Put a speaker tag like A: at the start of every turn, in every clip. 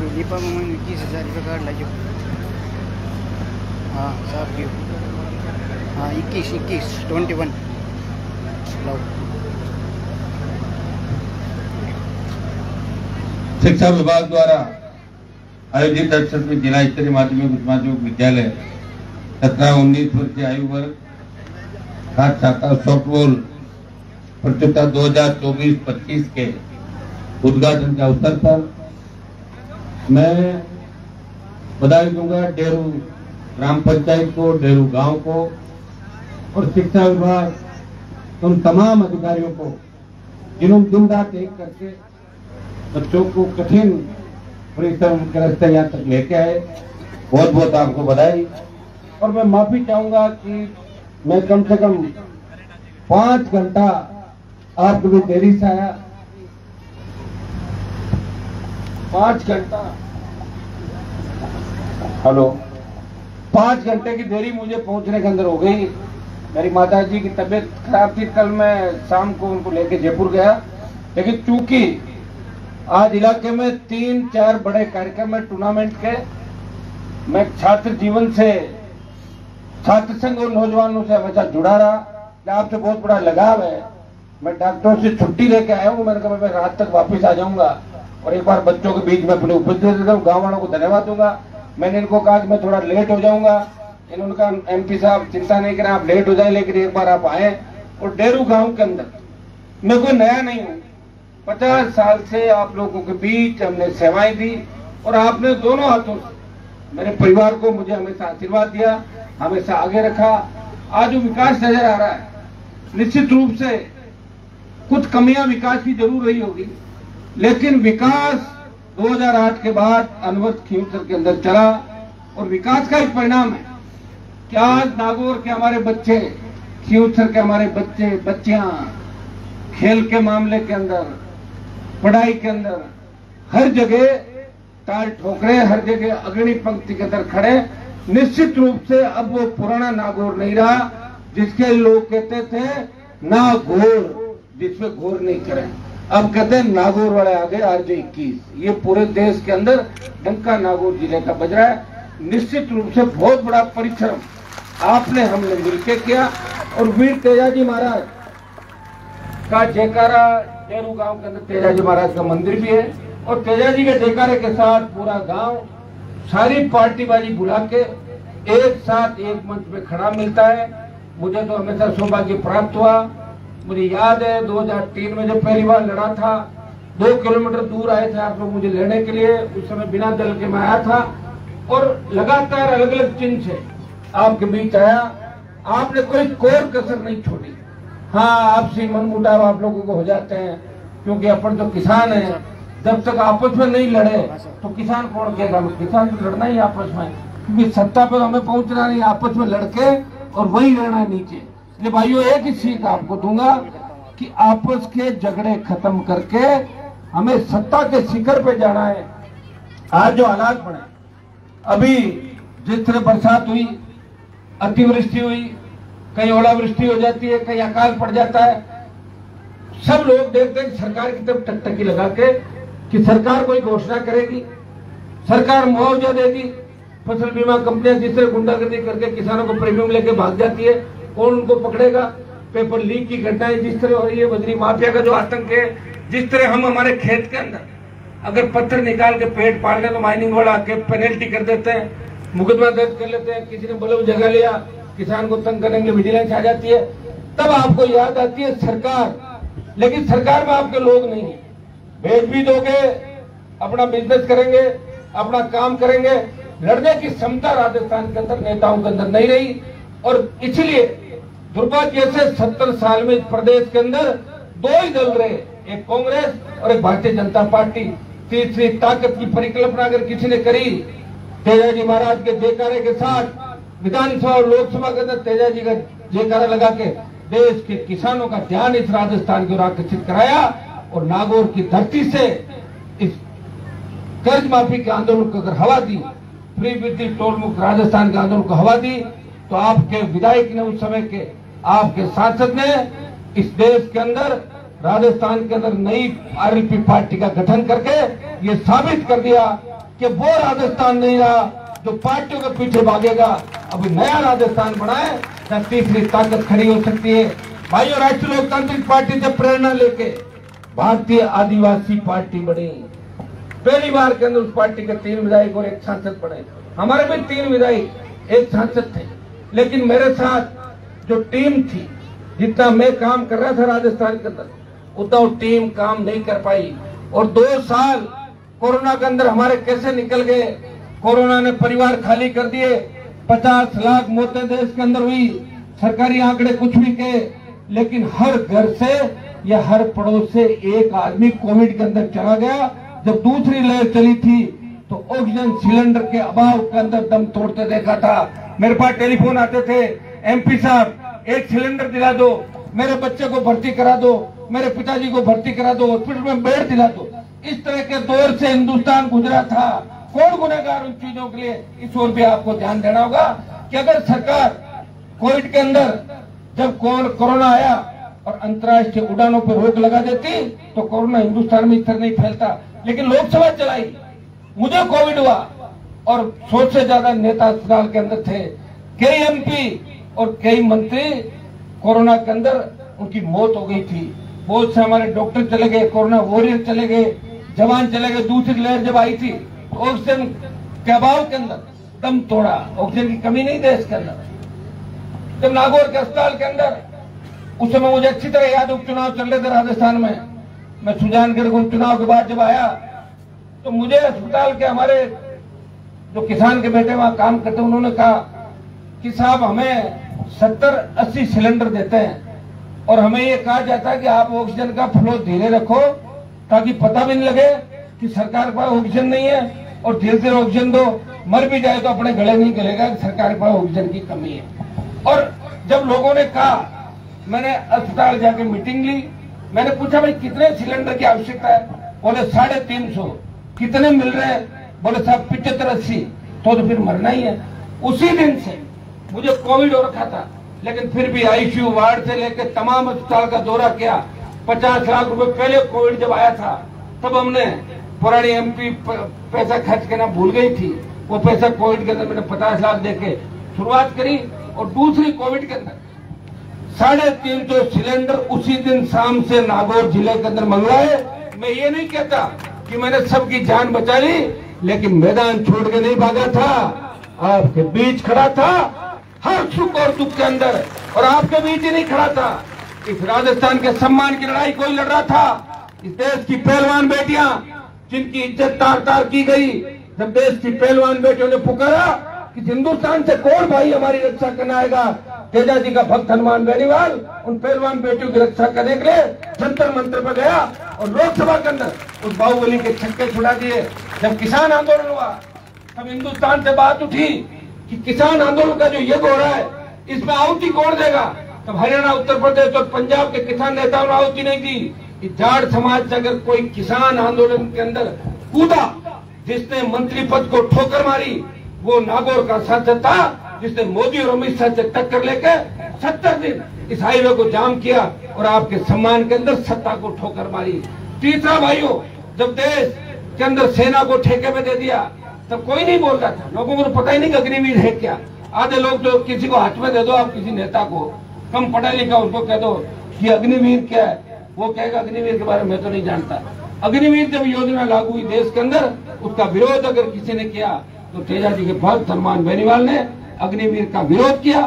A: Deepa mummy 21,000 रुपये card लाइयो। हाँ साहब क्यों, हाँ 21 लो।
B: शिक्षा विभाग द्वारा आयोजित 68वें जिला स्तरीय माध्यमिक उच्च माध्यमिक विद्यालय 17-19 वर्षीय आयु वर्ग छात्र छात्रा सॉफ्टबॉल प्रतियोगिता 2024-25 के उद्घाटन के अवसर पर मैं बधाई दूंगा डेरू ग्राम पंचायत को, डेरू गांव को और शिक्षा विभाग उन तमाम अधिकारियों को जिन्होंने दिन रात एक करके बच्चों को कठिन परिश्रम के रास्ते यहाँ तक लेके आए। बहुत बहुत आपको बधाई। और मैं माफी चाहूंगा कि मैं कम से कम 5 घंटा आपके भी देरी से आया। 5 घंटा, हेलो, 5 घंटे की देरी मुझे पहुंचने के अंदर हो गई। मेरी माता जी की तबीयत खराब थी, कल मैं शाम को उनको लेके जयपुर गया। लेकिन चूंकि आज इलाके में 3-4 बड़े कार्यक्रम है टूर्नामेंट के, मैं छात्र जीवन से, छात्र संघ और नौजवानों से हमेशा जुड़ा रहा। आपसे बहुत बड़ा लगाव है। मैं डॉक्टरों से छुट्टी लेके आया हूँ। मैंने कहा मैं रात तक वापस आ जाऊंगा और एक बार बच्चों के बीच में अपनी उपस्थित देता हूँ। गाँव वालों को धन्यवाद दूंगा। मैंने इनको कहा कि मैं थोड़ा लेट हो जाऊंगा। इन्होंने कहा MP साहब चिंता नहीं करें, आप लेट हो जाए, लेकिन एक बार आप आए। और डेरू गांव के अंदर मैं कोई नया नहीं हूँ, 50 साल से आप लोगों के बीच हमने सेवाएं दी और आपने दोनों हाथों से मेरे परिवार को मुझे हमेशा आशीर्वाद दिया, हमेशा आगे रखा। आज जो विकास नजर आ रहा है, निश्चित रूप से कुछ कमियां विकास की जरूर रही होगी, लेकिन विकास 2008 के बाद अनवरत खींवसर के अंदर चला और विकास का एक परिणाम है कि आज नागौर के हमारे बच्चे, खींवसर के हमारे बच्चे बच्चियां खेल के मामले के अंदर, पढ़ाई के अंदर हर जगह ताल ठोक रहे, हर जगह अग्रणी पंक्ति के अंदर खड़े। निश्चित रूप से अब वो पुराना नागौर नहीं रहा जिसके लोग कहते थे नागौर जिसमें घोर नहीं करें। अब कहते हैं नागौर वाले आगे RJ 21। ये पूरे देश के अंदर डंका नागौर जिले का बज रहा है। निश्चित रूप से बहुत बड़ा परिश्रम आपने हमने मिलकर किया और वीर तेजाजी महाराज का जयकारा डेरू गांव के अंदर तेजाजी महाराज का मंदिर भी है और तेजाजी के जयकारे के साथ पूरा गांव सारी पार्टीबाजी भुला के एक साथ एक मंच में खड़ा मिलता है। मुझे तो हमेशा सौभाग्य प्राप्त हुआ। मुझे याद है 2003 में जब पहली बार लड़ा था, 2 किलोमीटर दूर आए थे आप लोग मुझे लेने के लिए। उस समय बिना दल के मैं आया था और लगातार अलग अलग चिन्ह से आपके बीच आया। आपने कोई कोर कसर नहीं छोड़ी। हाँ, आपसी मनमुटाव आप लोगों को हो जाते हैं क्योंकि अपन तो किसान है। जब तक आपस में नहीं लड़े तो किसान कौन कहेगा? किसान तो लड़ना ही आपस में, क्योंकि सत्ता पर हमें पहुंचना नहीं, आपस में लड़के और वही रहना नीचे। इसलिए भाइयों एक ही सीख आपको दूंगा कि आपस के झगड़े खत्म करके हमें सत्ता के शिखर पे जाना है। आज जो हालात बने, अभी जिस तरह बरसात हुई, अतिवृष्टि हुई, कहीं ओलावृष्टि हो जाती है, कहीं अकाल पड़ जाता है, सब लोग देखते हैं कि सरकार की तरफ टकटकी लगा के कि सरकार कोई घोषणा करेगी, सरकार मुआवजा देगी। फसल बीमा कंपनियां जिस तरह गुंडागर्दी करके किसानों को प्रीमियम लेके भाग जाती है, कौन उनको पकड़ेगा? पेपर लीक की घटनाएं जिस तरह हो रही है, बजरी माफिया का जो आतंक है, जिस तरह हम हमारे खेत के अंदर अगर पत्थर निकाल के पेट पाड़ ले तो माइनिंग वाला आके पेनल्टी कर देते हैं, मुकदमा दर्ज कर लेते हैं। किसी ने बलव जगह लिया, किसान को तंग करेंगे, विजिलेंस आ जाती है। तब आपको याद आती है सरकार, लेकिन सरकार में आपके लोग नहीं है। भेज भी दोगे, अपना बिजनेस करेंगे, अपना काम करेंगे, लड़ने की क्षमता राजस्थान के अंदर नेताओं के अंदर नहीं रही। और इसलिए दुर्भाग्य से 70 साल में इस प्रदेश के अंदर 2 ही दल रहे, एक कांग्रेस और एक भारतीय जनता पार्टी। तीसरी ताकत की परिकल्पना अगर किसी ने करी, तेजाजी महाराज के जयकारे के साथ विधानसभा और लोकसभा के अंदर तेजाजी का जयकारा लगा के देश के किसानों का ध्यान इस राजस्थान की ओर आकर्षित कराया और नागौर की धरती से इस कर्ज माफी के आंदोलन को अगर हवा दी, फ्री बिजली टोल मुक्त राजस्थान के आंदोलन को हवा दी, तो आपके विधायक ने उस समय के आपके सांसद ने इस देश के अंदर राजस्थान के अंदर नई RLP पार्टी का गठन करके ये साबित कर दिया कि वो राजस्थान नहीं रहा जो पार्टियों के पीछे भागेगा। अभी नया राजस्थान बना है जहाँ तीसरी ताकत खड़ी हो सकती है। भाइयों, राष्ट्रीय लोकतांत्रिक पार्टी से प्रेरणा लेके भारतीय आदिवासी पार्टी बनी। पहली बार के अंदर उस पार्टी के 3 विधायक और 1 सांसद बने। हमारे भी 3 विधायक 1 सांसद थे, लेकिन मेरे साथ जो टीम थी, जितना मैं काम कर रहा था राजस्थान के अंदर, उतना वो टीम काम नहीं कर पाई। और 2 साल कोरोना के अंदर हमारे कैसे निकल गए। कोरोना ने परिवार खाली कर दिए। 50 लाख मौतें देश के अंदर हुई। सरकारी आंकड़े कुछ भी कहे, लेकिन हर घर से या हर पड़ोस से एक आदमी कोविड के अंदर चला गया। जब दूसरी लहर चली थी तो ऑक्सीजन सिलेंडर के अभाव के अंदर दम तोड़ते देखा था। मेरे पास टेलीफोन आते थे, MP साहब 1 सिलेंडर दिला दो, मेरे बच्चे को भर्ती करा दो, मेरे पिताजी को भर्ती करा दो, हॉस्पिटल में बेड दिला दो। इस तरह के दौर से हिंदुस्तान गुजरा था। कौन गुनहगार उन चीजों के लिए, इस ओर भी आपको ध्यान देना होगा कि अगर सरकार कोविड के अंदर जब कोरोना आया और अंतर्राष्ट्रीय उड़ानों पर रोक लगा देती तो कोरोना हिंदुस्तान में इस तरह नहीं फैलता। लेकिन लोकसभा चलाई, मुझे कोविड हुआ और 100 से ज्यादा नेता अस्पताल के अंदर थे। कई MP और कई मंत्री कोरोना के अंदर उनकी मौत हो गई थी। बहुत से हमारे डॉक्टर चले गए, कोरोना वॉरियर चले गए, जवान चले गए। दूसरी लहर जब आई थी तो ऑक्सीजन के अभाव के अंदर दम तोड़ा। ऑक्सीजन की कमी नहीं देश के अंदर। जब नागौर के अस्पताल के अंदर, उस समय मुझे अच्छी तरह याद, उपचुनाव चल रहे थे राजस्थान में। मैं सुजानगढ़ को उपचुनाव के बाद जब आया तो मुझे अस्पताल के हमारे जो किसान के बेटे वहां काम करते, उन्होंने कहा कि साहब हमें 70-80 सिलेंडर देते हैं और हमें ये कहा जाता है कि आप ऑक्सीजन का फ्लो धीरे रखो ताकि पता भी नहीं लगे कि सरकार के पास ऑक्सीजन नहीं है, और धीरे धीरे ऑक्सीजन दो। मर भी जाए तो अपने गले नहीं गलेगा कि सरकार के पास ऑक्सीजन की कमी है। और जब लोगों ने कहा, मैंने अस्पताल जाके मीटिंग ली। मैंने पूछा भाई कितने सिलेंडर की आवश्यकता है? बोले 350। कितने मिल रहे हैं? बोले साहब 75-80। तो फिर मरना ही है। उसी दिन से मुझे कोविड हो रखा था, लेकिन फिर भी ICU वार्ड से लेकर तमाम अस्पताल का दौरा किया। 50 लाख रुपए पहले कोविड जब आया था तब हमने, पुरानी MP पैसा खर्च करना भूल गई थी, वो पैसा कोविड के अंदर मैंने 50 लाख देके शुरुआत करी। और दूसरी कोविड के अंदर 350 सिलेंडर उसी दिन शाम से नागौर जिले के अंदर मंगवाए। मैं ये नहीं कहता कि मैंने सबकी जान बचा ली, लेकिन मैदान छोड़ के नहीं भागा था, आपके बीच खड़ा था हर सुख और दुख के अंदर, और आपके बीच ही नहीं खड़ा था। इस राजस्थान के सम्मान की लड़ाई कोई लड़ रहा था। इस देश की पहलवान बेटियां जिनकी इज्जत तार तार की गई, जब देश की पहलवान बेटियों ने पुकारा कि हिंदुस्तान से कौन भाई हमारी रक्षा करने आएगा, तेजा जी का भक्त हनुमान बेनीवाल उन पहलवान बेटियों की रक्षा करने के लिए जंतर मंत्र पर गया और लोकसभा के अंदर उस बाहुबली के छक्के छुड़ा दिए। जब किसान आंदोलन हुआ तब हिंदुस्तान से बात उठी कि किसान आंदोलन का जो यज्ञ हो रहा है इसमें आहुति कौन देगा। तब हरियाणा, उत्तर प्रदेश और पंजाब के किसान नेताओं ने आहुति नहीं दी। इस जाट समाज से अगर कोई किसान आंदोलन के अंदर कूदा, जिसने मंत्री पद को ठोकर मारी, वो नागौर का सांसद था जिसने मोदी और अमित शाह से टक्कर लेकर 70 दिन इस हाईवे को जाम किया और आपके सम्मान के अंदर सत्ता को ठोकर मारी। तीसरा भाइयों, जब देश के अंदर सेना को ठेके में दे दिया तब कोई नहीं बोल रहा था। लोगों को तो पता ही नहीं कि अग्निवीर है क्या। आधे लोग तो किसी को हाथ में दे दो, आप किसी नेता को कम पढ़ा लिखा उसको कह दो कि अग्निवीर क्या है, वो कहेगा अग्निवीर के बारे में मैं तो नहीं जानता। अग्निवीर जब योजना लागू हुई देश के अंदर, उसका विरोध अगर किसी ने किया तो तेजा जी के भक्त हनुमान बेनीवाल ने अग्निवीर का विरोध किया।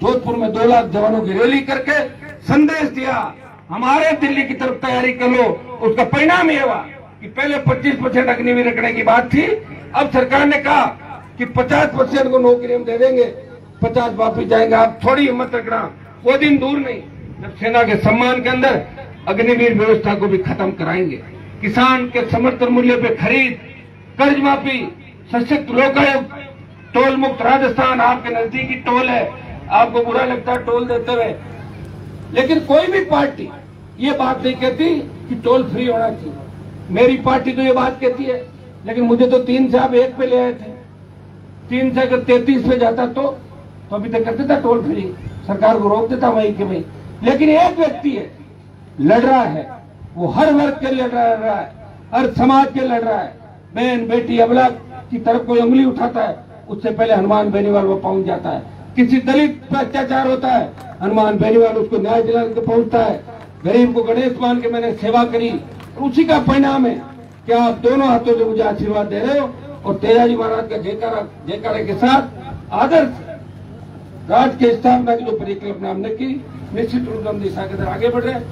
B: जोधपुर में 2 लाख जवानों की रैली करके संदेश दिया हमारे दिल्ली की तरफ तैयारी कर लो। उसका परिणाम ये हुआ कि पहले 25% अग्निवीर रखने की बात थी, अब सरकार ने कहा कि 50% को नौकरी हम दे देंगे, 50 वापिस जाएंगे। आप थोड़ी हिम्मत रखना, वो दिन दूर नहीं जब सेना के सम्मान के अंदर अग्निवीर व्यवस्था को भी खत्म कराएंगे। किसान के समर्थन मूल्य पे खरीद, कर्ज माफी, सशक्त लोकायुक्त, टोल मुक्त राजस्थान, आपके नजदीकी टोल है, आपको बुरा लगता है टोल देते हुए, लेकिन कोई भी पार्टी ये बात नहीं कहती कि टोल फ्री होना चाहिए। मेरी पार्टी तो ये बात कहती है, लेकिन मुझे तो 3 से आप 1 पे ले आए थे। 3 से अगर 33 पे जाता तो अभी तक करते था टोल फ्री, सरकार को रोक देता वही के वही। लेकिन एक व्यक्ति है लड़ रहा है, वो हर वर्ग के लड़ रहा है, हर समाज के लड़ रहा है, बहन बेटी अबला की तरफ कोई उंगली उठाता है, उससे पहले हनुमान बेनीवाल वो पहुंच जाता है। किसी दलित पर अत्याचार होता है, हनुमान बेनीवाल उसको न्याय दिलाने को पहुंचता है। गरीब को गणेश मान के मैंने सेवा करी, उसी का परिणाम है कि आप दोनों हाथों से मुझे आशीर्वाद दे रहे हो और तेजाजी महाराज का जयकारा के साथ आदर्श राज की स्थापना की जो परिकल्पना हमने की, निश्चित रूप से हम दिशा के अंदर आगे बढ़ रहे हैं।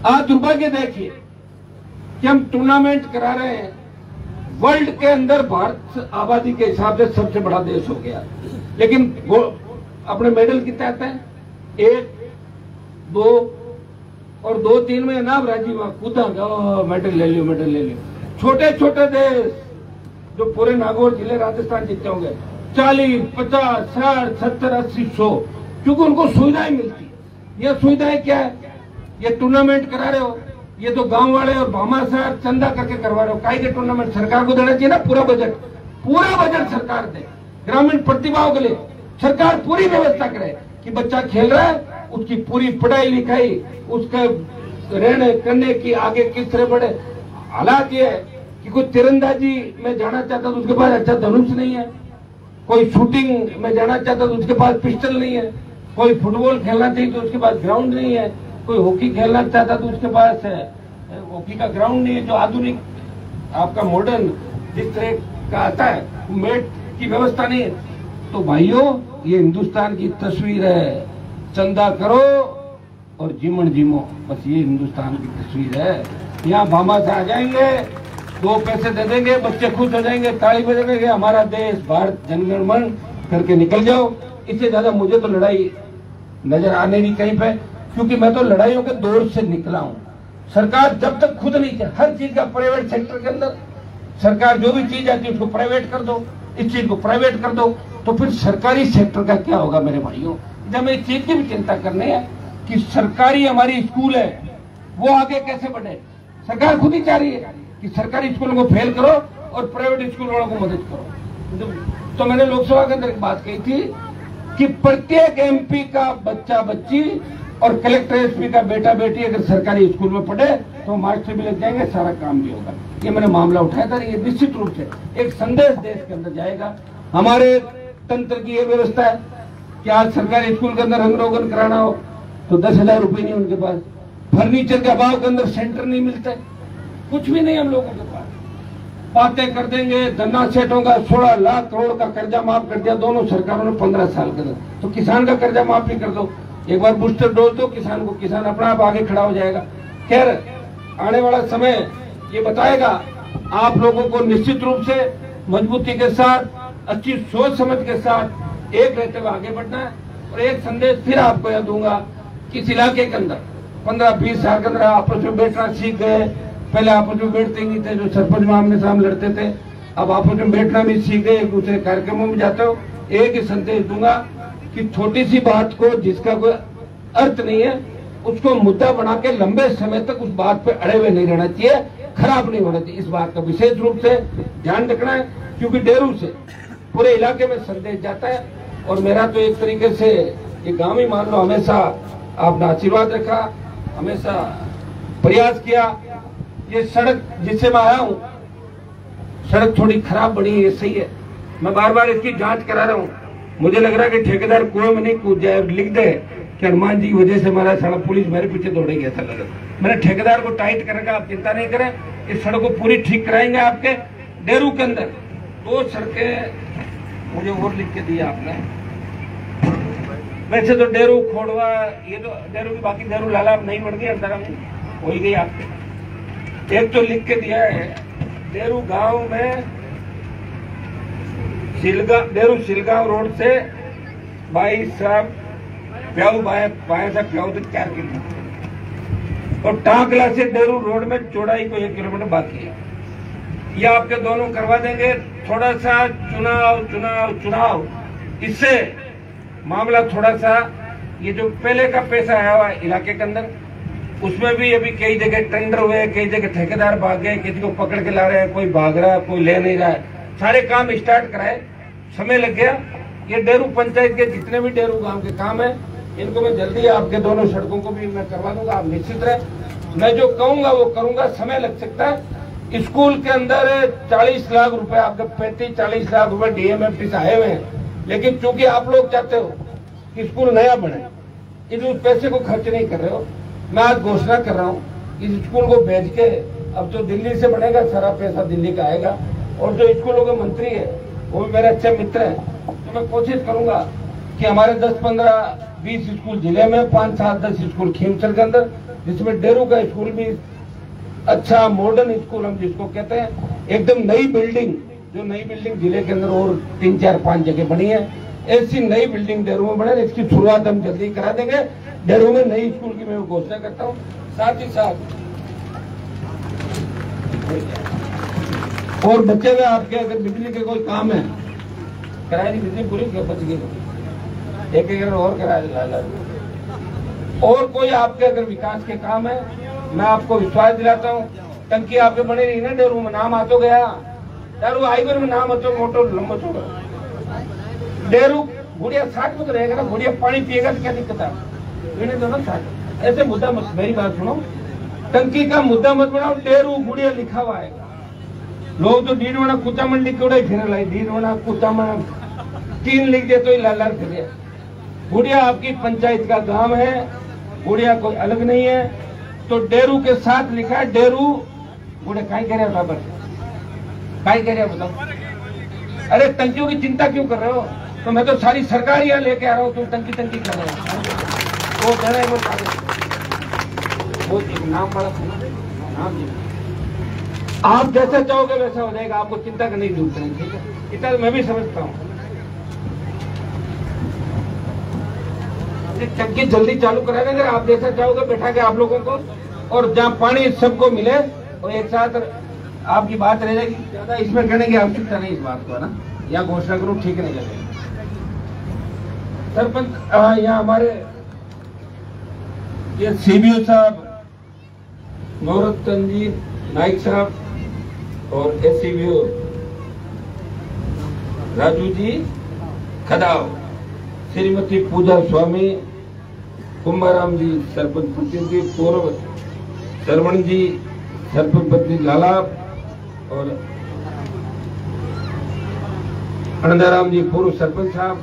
B: आज दुर्भाग्य देखिए कि हम टूर्नामेंट करा रहे हैं, वर्ल्ड के अंदर भारत आबादी के हिसाब से सबसे बड़ा देश हो गया, लेकिन वो अपने मेडल कितने आते हैं? 1, 2 और 2, 3 में ना राजीव कूदा मेडल ले लियो। छोटे छोटे देश जो पूरे नागौर जिले राजस्थान जीते होंगे 40, 50, 60, 70, 80, 100, क्योंकि उनको सुविधाएं मिलती। ये सुविधाएं क्या है? ये टूर्नामेंट करा रहे हो, ये तो गांव वाले और भामा शहर चंदा करके करवा रहे हो। काहे के टूर्नामेंट सरकार को देना चाहिए ना, पूरा बजट सरकार दे। ग्रामीण प्रतिभाओं के लिए सरकार पूरी व्यवस्था करे कि बच्चा खेल रहा है, उसकी पूरी पढ़ाई लिखाई, उसका रहने करने की आगे किस तरह बढ़े। हालात ये है कि कोई तीरंदाजी में जाना चाहता तो उसके पास अच्छा धनुष नहीं है, कोई शूटिंग में जाना चाहता तो उसके पास पिस्टल नहीं है, कोई फुटबॉल खेलना चाहिए तो उसके पास ग्राउंड नहीं है, कोई हॉकी खेलना चाहता तो उसके पास हॉकी का ग्राउंड नहीं है, जो आधुनिक आपका मॉडर्न जिस तरह का आता है, मेट की व्यवस्था नहीं है। तो भाइयों, ये हिंदुस्तान की तस्वीर है। चंदा करो और जीवन जीमो, बस ये हिंदुस्तान की तस्वीर है। यहाँ भामा से आ जाएंगे, 2 पैसे दे देंगे, बच्चे खुश हो जाएंगे, ताली बजाएंगे, हमारा देश भारत जनगण मन करके निकल जाओ। इससे ज्यादा मुझे तो लड़ाई नजर आने नहीं कहीं पे, क्योंकि मैं तो लड़ाइयों के दौर से निकला हूँ। सरकार जब तक खुद नहीं, हर चीज का प्राइवेट सेक्टर के अंदर सरकार जो भी चीज आती है उसको प्राइवेट कर दो, इस चीज को प्राइवेट कर दो, तो फिर सरकारी सेक्टर का क्या होगा मेरे भाइयों? जब मैं इस चीज की भी चिंता करनी है कि सरकारी हमारी स्कूल है वो आगे कैसे बढ़े। सरकार खुद ही चाह रही है कि सरकारी स्कूलों को फेल करो और प्राइवेट स्कूल वालों को मदद करो। तो मैंने लोकसभा के अंदर एक बात कही थी कि प्रत्येक MP का बच्चा बच्ची और कलेक्टर SP का बेटा बेटी अगर सरकारी स्कूल में पढ़े तो मास्टर भी लग जाएंगे, सारा काम भी होगा। ये मैंने मामला उठाया था। ये निश्चित रूप से एक संदेश देश के अंदर जाएगा। हमारे तंत्र की ये व्यवस्था है कि आज सरकारी स्कूल के अंदर रंग रोगन कराना हो तो 10,000 रुपए नहीं उनके पास, फर्नीचर के अभाव के अंदर सेंटर नहीं मिलते, कुछ भी नहीं हम लोगों के पास। बातें कर देंगे, धन्ना सेठों का 16 लाख करोड़ का कर्जा माफ कर दिया दोनों सरकारों ने 15 साल के अंदर। तो किसान का कर्जा माफ भी कर दो, एक बार बूस्टर डोज दो किसान को, किसान अपना आप आगे खड़ा हो जाएगा। खैर, आने वाला समय ये बताएगा। आप लोगों को निश्चित रूप से मजबूती के साथ, अच्छी सोच समझ के साथ एक रहते हुए आगे बढ़ना है। और एक संदेश फिर आपको यह दूंगा कि इस इलाके के अंदर 15-20 साल के अंदर आपस में बैठना सीख गए। पहले आपस में बैठते नहीं थे, जो सरपंच में आमने सामने लड़ते थे, अब आपस में बैठना भी सीख गए, एक दूसरे कार्यक्रमों में जाते हो। एक ही संदेश दूंगा कि छोटी सी बात को, जिसका कोई अर्थ नहीं है, उसको मुद्दा बना के लंबे समय तक उस बात पे अड़े हुए नहीं रहना चाहिए, खराब नहीं होना चाहिए। इस बात का विशेष रूप से ध्यान रखना है, क्योंकि डेरू से पूरे इलाके में संदेश जाता है। और मेरा तो एक तरीके से ये गांव ही मान लो, हमेशा आपने आशीर्वाद रखा, हमेशा प्रयास किया। ये सड़क जिससे मैं आया हूँ, सड़क थोड़ी खराब बनी है, ये सही है, मैं बार बार इसकी जांच करा रहा हूँ। मुझे लग रहा है कि ठेकेदार कुएं में नहीं कूद जाए और लिख दे कि हनुमान जी की वजह से हमारा सड़क पुलिस मेरे पीछे दौड़ेगी, ऐसा लगा। मैंने ठेकेदार को टाइट करेगा, आप चिंता नहीं करें, इस सड़क को पूरी ठीक कराएंगे। आपके डेरू के अंदर 2 सड़कें मुझे और लिख के दी आपने। वैसे तो डेरू खोड़वा, ये तो डेरू की, बाकी डेरू लाला नहीं बढ़ गई, अंदर हो ही गई आपके। एक तो लिख के दिया है डेरू गांव में डेरू सिलगांव रोड से 22 साहब प्याऊ बाया से प्याऊ तक 4 किलोमीटर, और टांकला से डेरू रोड में चौड़ाई को 1 किलोमीटर बाकी है। ये आपके दोनों करवा देंगे। थोड़ा सा चुनाव इससे मामला थोड़ा सा, ये जो पहले का पैसा आया हुआ इलाके के अंदर, उसमें भी अभी कई जगह टेंडर हुए, कई जगह ठेकेदार भाग गए, किसी को पकड़ के ला रहे हैं, कोई भाग रहा है, कोई ले नहीं रहा है। सारे काम स्टार्ट कराए, समय लग गया। ये डेरू पंचायत के जितने भी डेरू गांव के काम है, इनको मैं जल्दी आपके दोनों सड़कों को भी मैं करवा दूंगा, आप निश्चित रहे। मैं जो कहूंगा वो करूंगा, समय लग सकता है, स्कूल के अंदर 40 लाख रुपए, आपके 35-40 लाख रुपए DMFT से आए हुए हैं, लेकिन चूंकि आप लोग चाहते हो कि स्कूल नया बने, इस पैसे को खर्च नहीं कर रहे हो। मैं आज घोषणा कर रहा हूँ, इस स्कूल को भेज के, अब तो दिल्ली से बनेगा, सारा पैसा दिल्ली का आएगा, और जो स्कूलों के मंत्री है वो भी मेरे अच्छे मित्र हैं, तो मैं कोशिश करूंगा कि हमारे 10-15-20 स्कूल जिले में, 5-7-10 स्कूल खीमसर के अंदर, जिसमें डेरू का स्कूल भी अच्छा मॉडर्न स्कूल हम जिसको कहते हैं, एकदम नई बिल्डिंग, जो नई बिल्डिंग जिले के अंदर और 3-4-5 जगह बनी है, ऐसी नई बिल्डिंग डेरू में बने, इसकी शुरुआत हम जल्दी करा देंगे। डेरू में नई स्कूल की मैं घोषणा करता हूँ। साथ ही साथ और बच्चे में आपके अगर बिजली के कोई काम है, किराए की बिजली पूरी बच गई, एक और किराया, और कोई आपके अगर विकास के काम है, मैं आपको विश्वास दिलाता हूँ, टंकी आपके बने रही ना डेरू में, नाम आ तो गया, डेरू हाईवे में नाम तो मोटो लंबो छोड़ो, डेरू गुड़िया 60 में तो रहेगा ना, गुड़िया पानी पिएगा तो क्या दिक्कत है, पीने दो ना 60। ऐसे मुद्दा मत, मेरी बात सुनो, टंकी का मुद्दा मत बनाओ, डेरू गुड़िया लिखा हुआ आएगा। लोग तो डीडवाना कुचामन लिख के उड़ाई फिर लाई, डीडवाना कुचामन 3 लिख दे तो ही लाल फिर। गुड़िया आपकी पंचायत का गांव है, गुड़िया कोई अलग नहीं है, तो डेरू के साथ लिखा है डेरू गुड़िया। काय कह रहे हो बाबर, काय कह रहे हो बताओ? अरे टंकियों की चिंता क्यों कर रहे हो? तो मैं तो सारी सरकार यहाँ लेके आ रहा हूँ, तुम टंकी कर रहे हो। वो जरा वो नाम बड़ा नाम, आप जैसा चाहोगे वैसा हो जाएगा, आपको चिंता करने की जरूरत नहीं, ठीक है? इतना मैं भी समझता हूँ। टंकी जल्दी चालू करा देंगे, आप जैसा चाहोगे बैठा के आप लोगों को, और जहाँ पानी सबको मिले और एक साथ आपकी बात रह जाएगी। ज्यादा इसमें करने की आवश्यकता नहीं इस बात को, है ना, या घोषणा करूँ ठीक नहीं लगेगा। सरपंच यहाँ हमारे ये CBO साहब नौरतन जी नाइक साहब और SCBO राजू जी खदाव, श्रीमती पूजा स्वामी, कुंभाराम जी सरपंच प्रतिनिधि, पूर्व श्रवण जी सरपंच प्रतिनिधि लाला, और अनंदाराम जी पूर्व सरपंच साहब,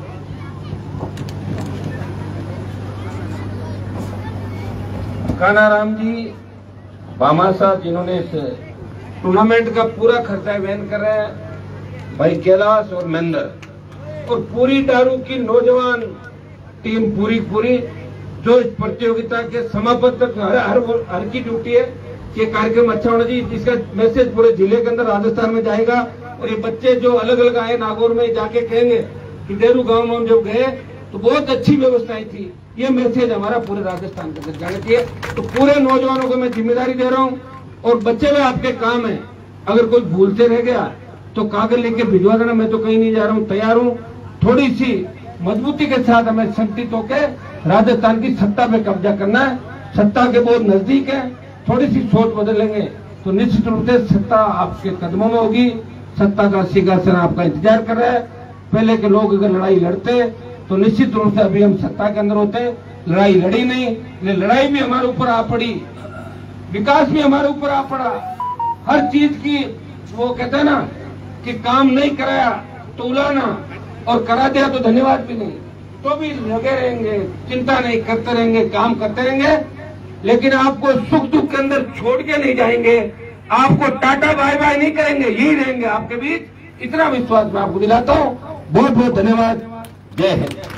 B: कानाराम जी बामा साहब जिन्होंने इस टूर्नामेंट का पूरा खर्चा वहन कर रहे हैं, भाई कैलाश और महेंद्र, और पूरी दारू की नौजवान टीम पूरी जो इस प्रतियोगिता के समापन तक हर की ड्यूटी है कि ये कार्यक्रम अच्छा होना चाहिए। इसका मैसेज पूरे जिले के अंदर राजस्थान में जाएगा, और ये बच्चे जो अलग अलग आए नागौर में जाके कहेंगे कि डेरू गांव में हम जब गए तो बहुत अच्छी व्यवस्थाएं थी। ये मैसेज हमारा पूरे राजस्थान के अंदर जाना चाहिए। तो पूरे नौजवानों को मैं जिम्मेदारी दे रहा हूँ, और बच्चे में आपके काम है, अगर कोई भूल से रह गया तो कागज लेके भिजवा देना, मैं तो कहीं नहीं जा रहा हूँ, तैयार हूँ। थोड़ी सी मजबूती के साथ हमें संगठित होकर राजस्थान की सत्ता पे कब्जा करना है, सत्ता के बहुत नजदीक है। थोड़ी सी सोच बदलेंगे तो निश्चित रूप से सत्ता आपके कदमों में होगी, सत्ता का सिंहासन आपका इंतजार कर रहा है। पहले के लोग अगर लड़ाई लड़ते तो निश्चित रूप से अभी हम सत्ता के अंदर होते, लड़ाई लड़ी नहीं, लड़ाई भी हमारे ऊपर आ पड़ी, विकास भी हमारे ऊपर आ पड़ा, हर चीज की वो कहते हैं ना कि काम नहीं कराया तो उलाना, और करा दिया तो धन्यवाद भी नहीं, तो भी लगे रहेंगे, चिंता नहीं करते रहेंगे, काम करते रहेंगे, लेकिन आपको सुख दुख के अंदर छोड़ के नहीं जाएंगे, आपको टाटा बाय बाय नहीं करेंगे, यही रहेंगे आपके बीच। इतना विश्वास मैं आपको दिलाता हूँ। बहुत बहुत धन्यवाद। जय हिंद।